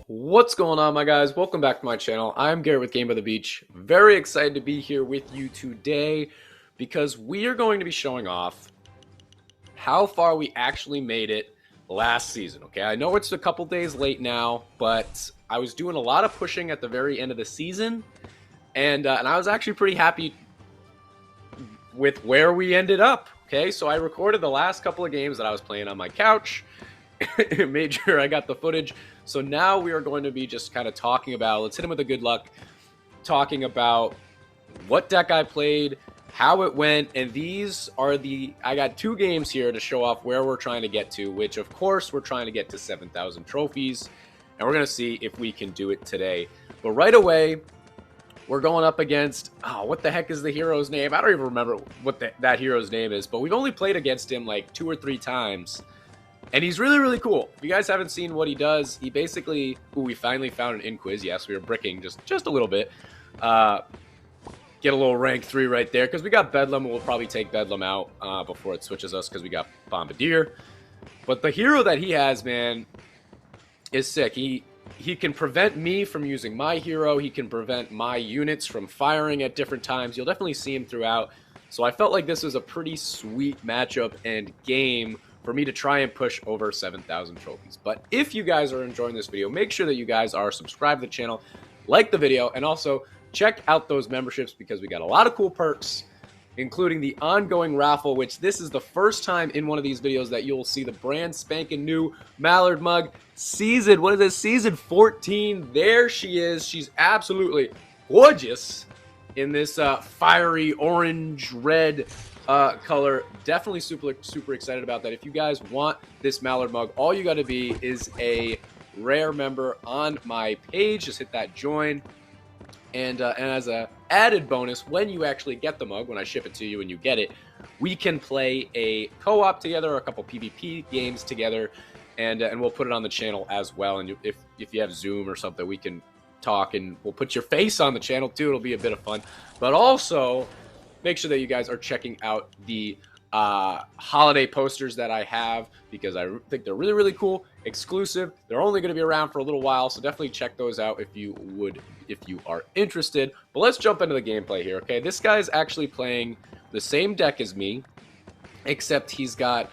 What's going on, my guys? Welcome back to my channel. I'm Garrett with Game by the Beach. Very excited to be here with you today because we are going to be showing off how far we actually made it last season. Okay, I know it's a couple days late now, but I was doing a lot of pushing at the very end of the season, and I was actually pretty happy with where we ended up. Okay, so I recorded the last couple of games that I was playing on my couch. Made sure I got the footage. So now we are going to be just kind of talking about, let's hit him with a good luck, talking about what deck I played, how it went, and these are I got two games here to show off where we're trying to get to, which of course we're trying to get to 7,000 trophies, and we're going to see if we can do it today. But right away, we're going up against, what the heck is the hero's name? I don't even remember what that hero's name is, but we've only played against him like 2 or 3 times. And he's really, really cool. If you guys haven't seen what he does, he basically... Ooh, we finally found an Inquiz. Yes, we were bricking just a little bit. Get a little rank 3 right there. Because we got Bedlam, and we'll probably take Bedlam out before it switches us because we got Bombardier. But the hero that he has, man, is sick. He can prevent me from using my hero. He can prevent my units from firing at different times. You'll definitely see him throughout. So I felt like this was a pretty sweet matchup and game for me to try and push over 7,000 trophies. But if you guys are enjoying this video, make sure that you guys are subscribed to the channel, like the video, and also check out those memberships because we got a lot of cool perks, including the ongoing raffle, which this is the first time in one of these videos that you'll see the brand spanking new Mallard mug season. What is this? Season 14. There she is. She's absolutely gorgeous in this fiery orange red color. Definitely super excited about that. If you guys want this Mallard mug, all you got to be is a rare member on my page. Just hit that join, and as a added bonus, when you actually get the mug, when I ship it to you and you get it, we can play a co-op together, a couple PvP games together, and we'll put it on the channel as well. And if you have Zoom or something, we can talk, and we'll put your face on the channel too. It'll be a bit of fun. But also, make sure that you guys are checking out the holiday posters that I have, because I think they're really, really cool, exclusive. They're only going to be around for a little while, so definitely check those out if you are interested. But let's jump into the gameplay here, okay? This guy's actually playing the same deck as me, except he's got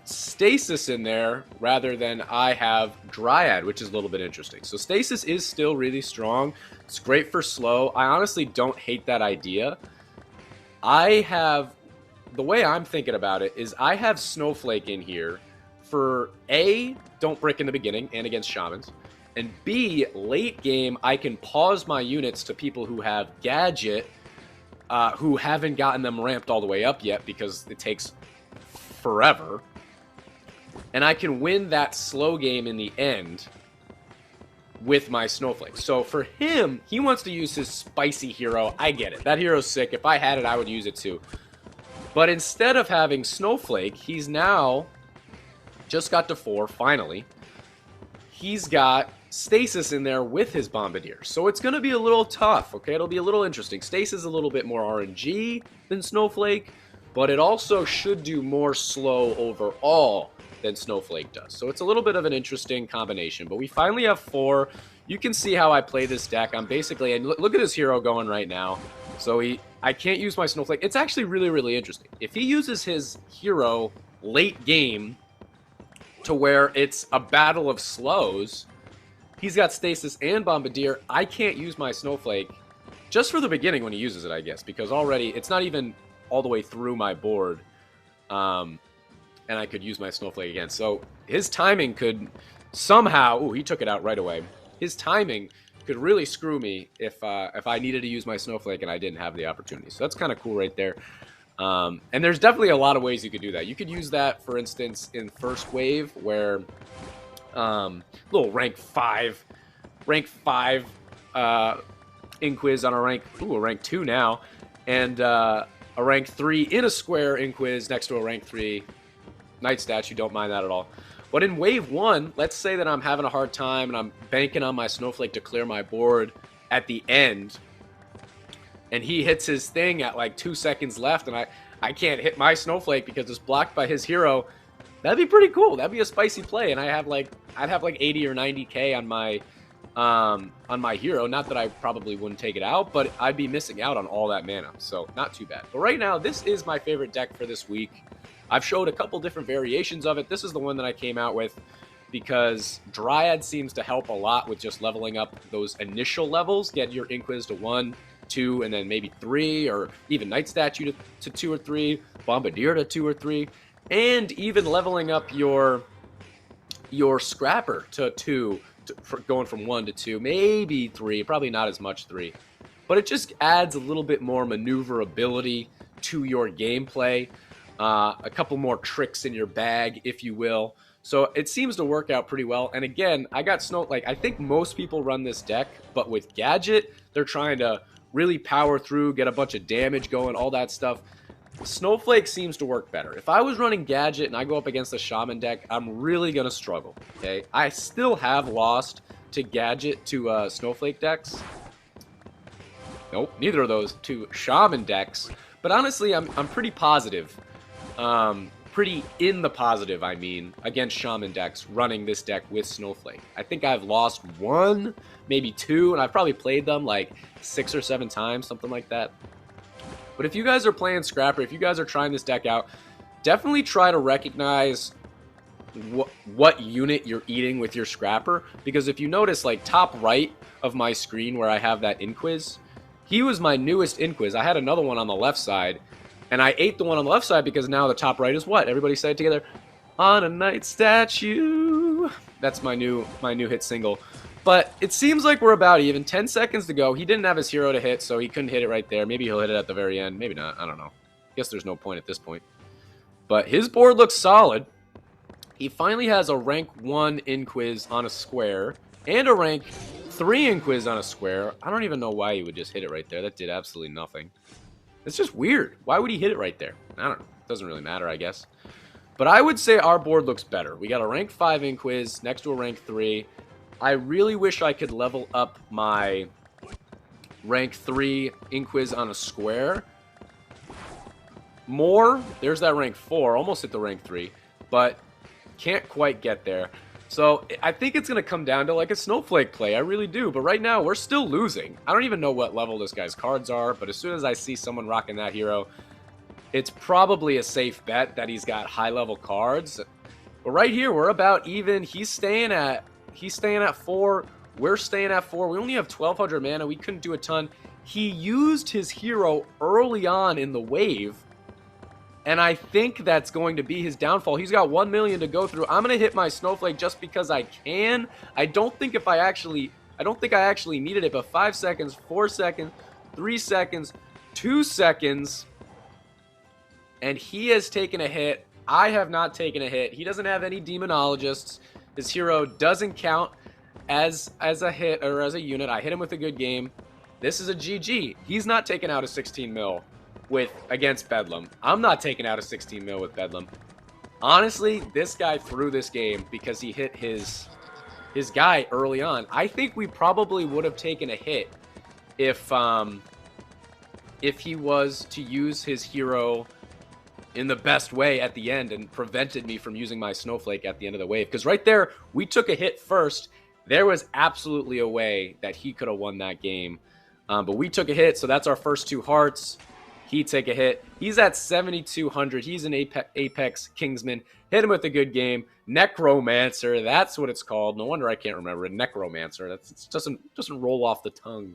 Stasis in there rather than I have Dryad, which is a little bit interesting. So Stasis is still really strong. It's great for slow. I honestly don't hate that idea. The way I'm thinking about it is I have Snowflake in here for A, don't brick in the beginning and against Shamans, and B, late game, I can pause my units to people who have Gadget, who haven't gotten them ramped all the way up yet because it takes forever, and I can win that slow game in the end with my Snowflake. So for him, he wants to use his spicy hero. I get it. That hero's sick. If I had it, I would use it too. But instead of having Snowflake, he's now just got to 4, finally. He's got Stasis in there with his Bombardier. So it's going to be a little tough, okay? It'll be a little interesting. Stasis is a little bit more RNG than Snowflake, but it also should do more slow overall than Snowflake does. So it's a little bit of an interesting combination, but we finally have 4. You can see how I play this deck. I'm basically, and look at this hero going right now. So I can't use my Snowflake. It's actually really, really interesting. If he uses his hero late game to where it's a battle of slows, he's got Stasis and Bombardier. I can't use my Snowflake just for the beginning when he uses it, I guess, because already it's not even all the way through my board, and I could use my Snowflake again. So his timing could somehow... Ooh, he took it out right away. His timing could really screw me if I needed to use my Snowflake and I didn't have the opportunity. So that's kind of cool right there. And there's definitely a lot of ways you could do that. You could use that, for instance, in first wave, where little rank 5 Inquiz on a rank 2 now, and a rank 3 in a square Inquiz next to a rank 3 Knight statue. Don't mind that at all. But in wave 1, let's say that I'm having a hard time and I'm banking on my Snowflake to clear my board at the end, and he hits his thing at like 2 seconds left, and I can't hit my Snowflake because it's blocked by his hero. That'd be pretty cool. That'd be a spicy play, and I'd have like 80 or 90k on my hero. Not that I probably wouldn't take it out, but I'd be missing out on all that mana, so not too bad. But right now, this is my favorite deck for this week. I've showed a couple different variations of it. This is the one that I came out with because Dryad seems to help a lot with just leveling up those initial levels, get your Inquis to 1, 2, and then maybe 3, or even Night Statue to 2 or 3, Bombardier to 2 or 3, and even leveling up your Scrapper to 2, going from 1 to 2, maybe 3, probably not as much 3. But it just adds a little bit more maneuverability to your gameplay, a couple more tricks in your bag, if you will. So it seems to work out pretty well. And again, I got like, I think most people run this deck, but with Gadget, they're trying to really power through, get a bunch of damage going, all that stuff. Snowflake seems to work better. If I was running Gadget and I go up against a Shaman deck, I'm really going to struggle, okay? I still have lost to Gadget to Snowflake decks. Nope, neither of those to Shaman decks. But honestly, I'm pretty positive. Pretty in the positive, I mean, against Shaman decks running this deck with Snowflake. I think I've lost 1, maybe 2, and I've probably played them like 6 or 7 times, something like that. But if you guys are playing Scrapper, if you guys are trying this deck out, definitely try to recognize what unit you're eating with your Scrapper. Because if you notice, like, top right of my screen where I have that Inquis, he was my newest Inquis. I had another one on the left side, and I ate the one on the left side because now the top right is what? Everybody say it together. On a Night Statue. That's my new hit single. But it seems like we're about even. 10 seconds to go. He didn't have his hero to hit, so he couldn't hit it right there. Maybe he'll hit it at the very end. Maybe not. I don't know. Guess there's no point at this point. But his board looks solid. He finally has a rank 1 Inquis on a square and a rank 3 Inquis on a square. I don't even know why he would just hit it right there. That did absolutely nothing. It's just weird. Why would he hit it right there? I don't know. It doesn't really matter, I guess. But I would say our board looks better. We got a rank 5 Inquis next to a rank 3. I really wish I could level up my rank 3 Inquis on a square more. There's that rank 4. Almost hit the rank 3. But can't quite get there. So I think it's going to come down to like a Snowflake play. I really do. But right now, we're still losing. I don't even know what level this guy's cards are. But as soon as I see someone rocking that hero, it's probably a safe bet that he's got high-level cards. But right here, we're about even. He's staying at 4. We're staying at 4. We only have 1,200 mana. We couldn't do a ton. He used his hero early on in the wave. And I think that's going to be his downfall. He's got 1 million to go through. I'm going to hit my Snowflake just because I can. I don't think I actually needed it, but 5 seconds, 4 seconds, 3 seconds, 2 seconds. And he has taken a hit. I have not taken a hit. He doesn't have any Demonologists. His hero doesn't count as a hit or as a unit. I hit him with a good game. This is a GG. He's not taking out a 16 mil against Bedlam. I'm not taking out a 16 mil with Bedlam. Honestly, this guy threw this game because he hit his guy early on. I think we probably would have taken a hit if he was to use his hero in the best way at the end and prevented me from using my Snowflake at the end of the wave. Because right there, we took a hit first. There was absolutely a way that he could have won that game. But we took a hit, so that's our first 2 hearts. He take a hit. He's at 7,200. He's an Apex Kingsman. Hit him with a good game. Necromancer, that's what it's called. No wonder I can't remember it. Necromancer. It doesn't roll off the tongue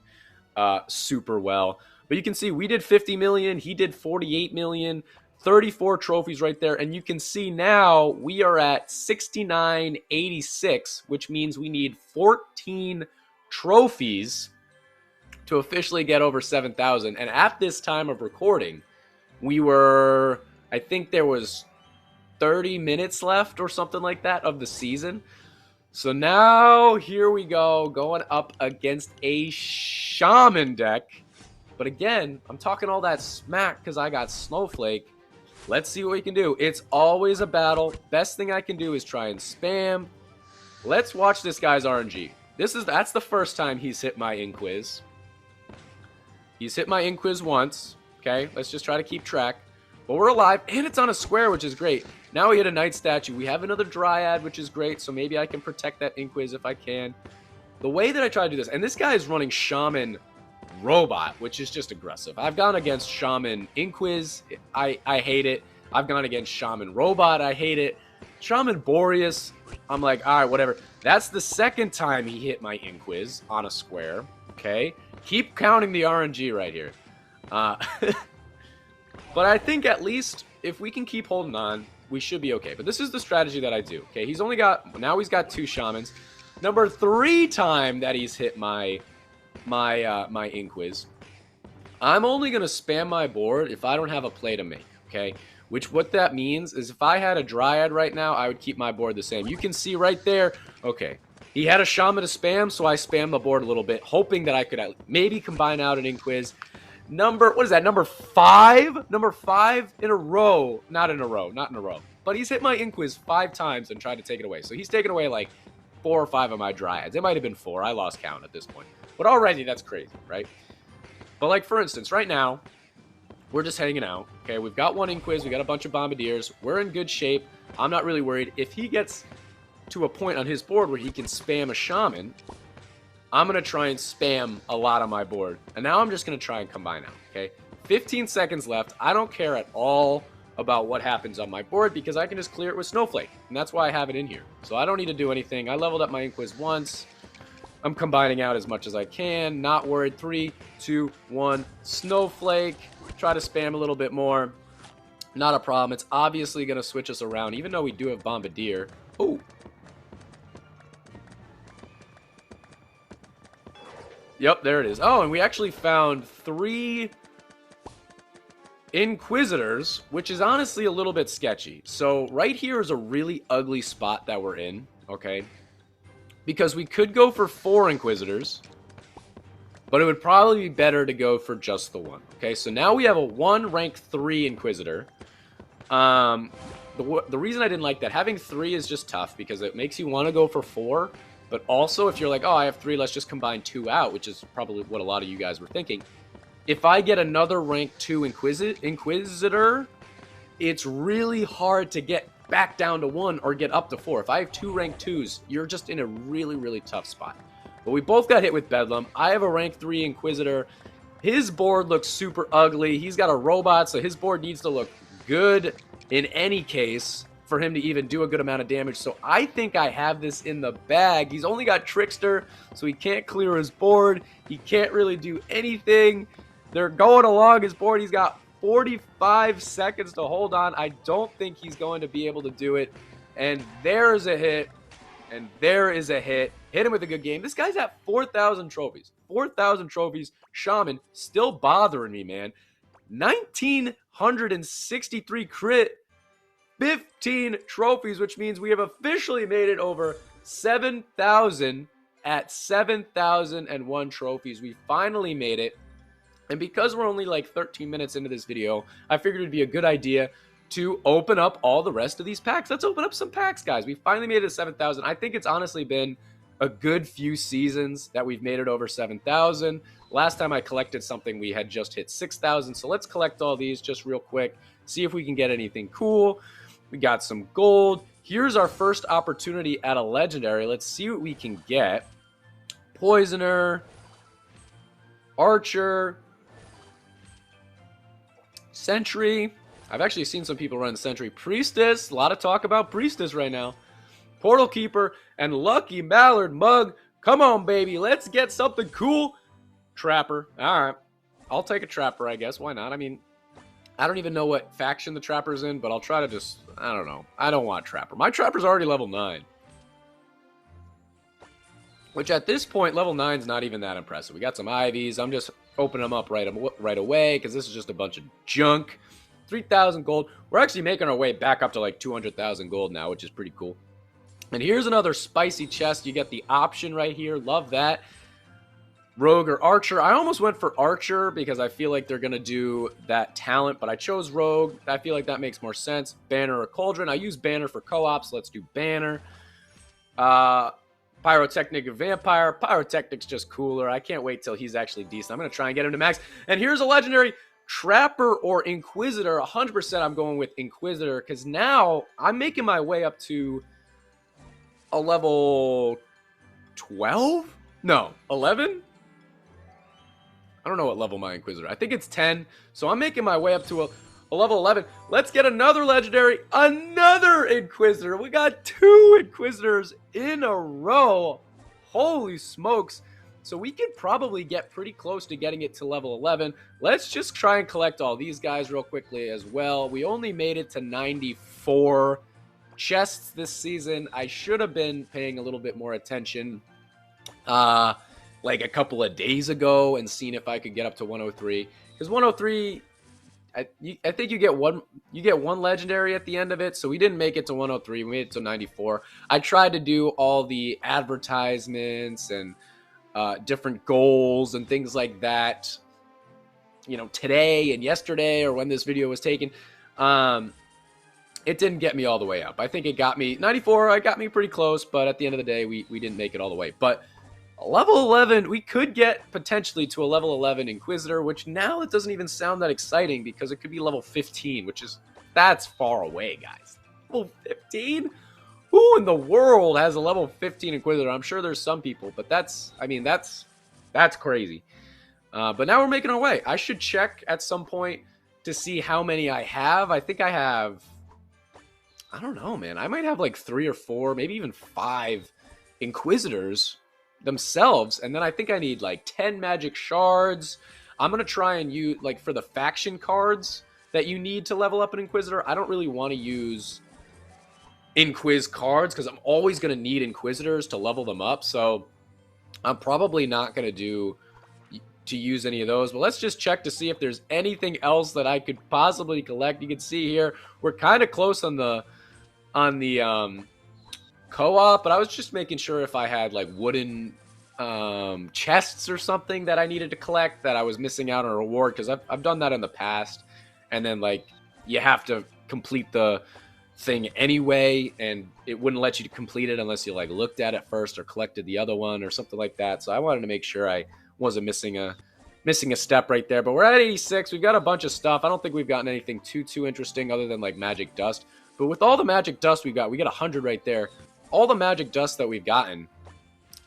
super well. But you can see we did 50 million. He did 48 million. 34 trophies right there. And you can see now we are at 6986, which means we need 14 trophies to officially get over 7,000. And at this time of recording, I think there was 30 minutes left or something like that of the season. So now here we go, going up against a Shaman deck. But again, I'm talking all that smack because I got Snowflake. Let's see what we can do. It's always a battle. Best thing I can do is try and spam. Let's watch this guy's RNG. That's the first time he's hit my Inquis. He's hit my Inquis once. Okay, let's just try to keep track. But we're alive, and it's on a square, which is great. Now we hit a Knight statue. We have another Dryad, which is great, so maybe I can protect that Inquiz if I can. The way that I try to do this, and this guy is running Shaman Robot, which is just aggressive. I've gone against Shaman Inquiz. I hate it. I've gone against Shaman Robot. I hate it. Shaman Boreas, I'm like, all right, whatever. That's the second time he hit my Inquiz on a square, okay? Keep counting the RNG right here. But I think at least if we can keep holding on, we should be okay. But this is the strategy that I do, okay? He's got 2 Shamans. Number 3 time that he's hit my Inquiz. I'm only going to spam my board if I don't have a play to make, okay? What that means is if I had a Dryad right now, I would keep my board the same. You can see right there, okay, he had a Shaman to spam, so I spammed the board a little bit, hoping that I could maybe combine out an Inquiz. What is that, number 5? Number 5 in a row. Not in a row. But he's hit my Inquiz 5 times and tried to take it away. So he's taken away like 4 or 5 of my Dryads. It might have been 4. I lost count at this point. But already, that's crazy, right? But like, for instance, right now, we're just hanging out. Okay, we've got 1 Inquiz. We got a bunch of Bombardiers. We're in good shape. I'm not really worried. If he gets to a point on his board where he can spam a Shaman, I'm going to try and spam a lot on my board. And now I'm just going to try and combine out, okay? 15 seconds left. I don't care at all about what happens on my board because I can just clear it with Snowflake. And that's why I have it in here. So I don't need to do anything. I leveled up my Inquiz once. I'm combining out as much as I can. Not worried. 3, 2, 1. Snowflake. Try to spam a little bit more. Not a problem. It's obviously going to switch us around, even though we do have Bombardier. Oh. Yep, there it is. Oh, and we actually found 3 Inquisitors, which is honestly a little bit sketchy. So right here is a really ugly spot that we're in, okay? Because we could go for 4 Inquisitors, but it would probably be better to go for just the 1. Okay, so now we have a 1 rank 3 Inquisitor. The reason I didn't like that, having 3 is just tough because it makes you want to go for 4. But also, if you're like, oh, I have 3, let's just combine 2 out, which is probably what a lot of you guys were thinking. If I get another rank 2 Inquisitor, it's really hard to get back down to 1 or get up to 4. If I have 2 rank 2s, you're just in a really, really tough spot. But we both got hit with Bedlam. I have a rank 3 Inquisitor. His board looks super ugly. He's got a robot, so his board needs to look good in any case for him to even do a good amount of damage. So I think I have this in the bag. He's only got Trickster, so he can't clear his board. He can't really do anything. They're going along his board. He's got 45 seconds to hold on. I don't think he's going to be able to do it. And there's a hit. And there is a hit. Hit him with a good game. This guy's at 4,000 trophies. 4,000 trophies. Shaman still bothering me, man. 1,963 crit. 15 trophies, which means we have officially made it over 7,000 at 7,001 trophies. We finally made it. And because we're only like 13 minutes into this video, I figured it'd be a good idea to open up all the rest of these packs. Let's open up some packs, guys. We finally made it to 7,000. I think it's honestly been a good few seasons that we've made it over 7,000. Last time I collected something, we had just hit 6,000. So let's collect all these just real quick. See if we can get anything cool. We got some gold. Here's our first opportunity at a legendary. Let's see what we can get. Poisoner. Archer. Sentry. I've actually seen some people run Sentry. Priestess. A lot of talk about Priestess right now. Portal Keeper. And Lucky Mallard Mug. Come on, baby. Let's get something cool. Trapper. All right. I'll take a Trapper, I guess. Why not? I mean, I don't even know what faction the Trapper's in, but I'll try to just... I don't know. I don't want Trapper. My Trapper's already level 9. Which at this point, level 9's not even that impressive. We got some Ivies. I'm just opening them up right away because this is just a bunch of junk. 3,000 gold. We're actually making our way back up to like 200,000 gold now, which is pretty cool. And here's another spicy chest. You get the option right here. Love that. Rogue or Archer. I almost went for Archer because I feel like they're going to do that talent, but I chose Rogue. I feel like that makes more sense. Banner or Cauldron. I use Banner for co-ops. Let's do Banner. Pyrotechnic or Vampire. Pyrotechnic's just cooler. I can't wait till he's actually decent. I'm going to try and get him to max. And here's a legendary. Trapper or Inquisitor, 100% I'm going with Inquisitor, because now I'm making my way up to a level 12? No, 11? I don't know what level my Inquisitor. I think it's 10. So I'm making my way up to a level 11. Let's get another legendary, another Inquisitor. We got 2 Inquisitors in a row. Holy smokes. So we could probably get pretty close to getting it to level 11. Let's just try and collect all these guys real quickly as well. We only made it to 94 chests this season. I should have been paying a little bit more attention like a couple of days ago and seen if I could get up to 103. Because 103, I think you get one legendary at the end of it. So we didn't make it to 103. We made it to 94. I tried to do all the advertisements and different goals and things like that, you know, today and yesterday or when this video was taken. It didn't get me all the way up. I think it got me 94. It got me pretty close, but at the end of the day, we didn't make it all the way. But level 11, we could get potentially to a level 11 Inquisitor, which now it doesn't even sound that exciting because it could be level 15, that's far away, guys. Level 15? Who in the world has a level 15 Inquisitor? I'm sure there's some people, but that's crazy. But now we're making our way. I should check at some point to see how many I have. I think I have, I don't know, man. I might have like 3 or 4, maybe even 5 Inquisitors themselves, and then I think I need like 10 magic shards. I'm gonna try and use, like, for the faction cards that you need to level up an Inquisitor, I don't really want to use Inquis cards because I'm always gonna need Inquisitors to level them up, so I'm probably not gonna use any of those. But let's just check to see if there's anything else that I could possibly collect. You can see here we're kind of close on the co-op, but I was just making sure if I had like wooden chests or something that I needed to collect that I was missing out on a reward, because I've done that in the past, and then like you have to complete the thing anyway, and it wouldn't let you complete it unless you like looked at it first or collected the other one or something like that. So I wanted to make sure I wasn't missing a step right there. But we're at 86. We've got a bunch of stuff. I don't think we've gotten anything too interesting other than like magic dust. But with all the magic dust we got 100 right there. All the magic dust that we've gotten,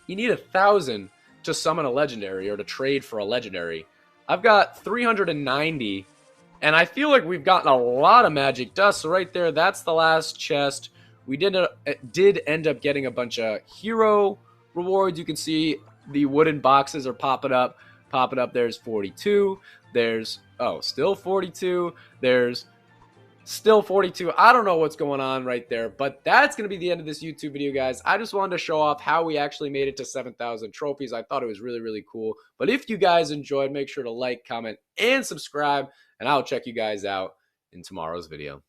you need 1,000 to summon a legendary or to trade for a legendary. I've got 390, and I feel like we've gotten a lot of magic dust. So right there, that's the last chest. We did end up getting a bunch of hero rewards. You can see the wooden boxes are popping up. There's 42. There's, still 42. There's still 42. I don't know what's going on right there, but that's going to be the end of this YouTube video, guys. I just wanted to show off how we actually made it to 7,000 trophies. I thought it was really, really cool. But if you guys enjoyed, make sure to like, comment, and subscribe, and I'll check you guys out in tomorrow's video.